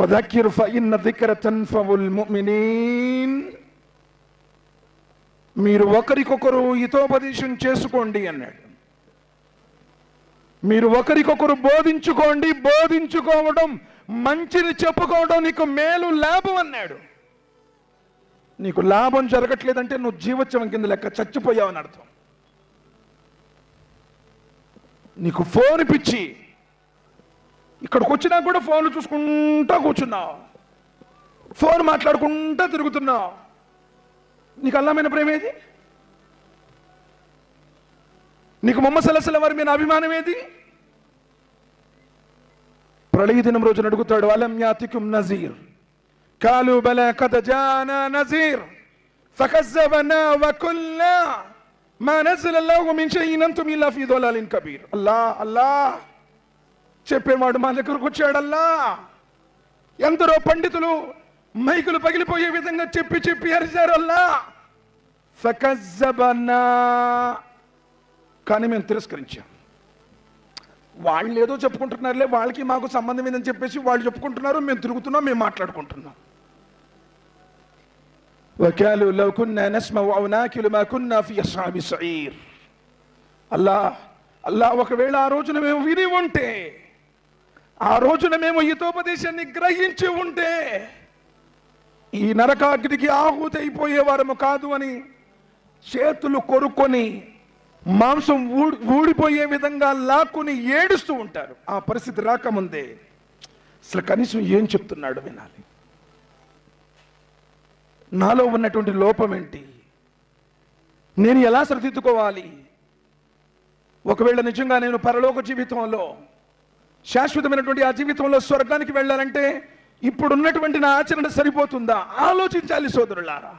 వదకిర్ ఫఇన్న దిక్ర తన్ఫఉల్ ముమినీన్. మీరు ఒకరికొకరు హితోపదేశం చేసుకోండి అన్నాడు. మీరు ఒకరికొకరు బోధించుకోండి, బోధించుకోవడం మంచిని చెప్పుకోవడం నీకు మేలు లాభం అన్నాడు. నీకు లాభం జరగట్లేదంటే నువ్వు జీవోత్సవం కింద లెక్క, చచ్చిపోయావని అర్థం. నీకు ఫోన్ పిచ్చి, ఇక్కడికి వచ్చినా కూడా ఫోన్లు చూసుకుంటా కూర్చున్నావు, ఫోన్ మాట్లాడుకుంటా తిరుగుతున్నావు. నీకు అల్లామైన ప్రేమ ఏది? నీకు ముహమ్మద్ సల్లల్లాహు అలైహి వసల్లం వారి మీద అభిమానం ఏది? ప్రళయ దినం రోజున అడుగుతాడు, అలం యాతికుం నజీర్ కాలు బలా ఖద్ జానా నజీర్ ఫకజ్జబనా వకుల్నా మా నజలల్లాహు మిన్ షైఇన్ అంతుమ్ ఇల్లా ఫీ దలాలిన్ కబీర్. అల్లా చెప్పేవాడు మా దగ్గరకు వచ్చాడల్లా. ఎందరో పండితులు మైకులు పగిలిపోయే విధంగా చెప్పి చెప్పి అరిచారు అల్లా. ఫకజ్జబనా, కానీ మేము తిరస్కరించాం. వాళ్ళు ఏదో చెప్పుకుంటున్నారులే, వాళ్ళకి మాకు సంబంధం ఏందని చెప్పేసి వాళ్ళు చెప్పుకుంటున్నారు, మేము తిరుగుతున్నాం, మేము మాట్లాడుకుంటున్నాం. వకాలు లౌ కున్నా నస్మఉ ఔ నాకిలు మా కున్నా ఫీ అస్హాబి సయీర్. అల్లా ఒకవేళ ఆ రోజున మేము విని ఉంటే, ఆ రోజున మేము హితోపదేశాన్ని గ్రహించి ఉంటే ఈ నరకాగ్నికి ఆహుతి అయిపోయేవారము కాదు అని చేతులు కొరుక్కొని మాంసం ఊడిపోయే విధంగా లాక్కుని ఏడుస్తూ ఉంటారు. ఆ పరిస్థితి రాకముందే అసలు కనీసం ఏం చెప్తున్నాడు వినాలి. నాలో ఉన్నటువంటి లోపం ఏంటి, నేను ఎలా సరిదిద్దుకోవాలి? ఒకవేళ నిజంగా నేను పరలోక జీవితంలో, శాశ్వతమైనటువంటి ఆ జీవితంలో స్వర్గానికి వెళ్ళాలంటే ఇప్పుడున్నటువంటి నా ఆచరణ సరిపోతుందా? ఆలోచించాలి సోదరులారా.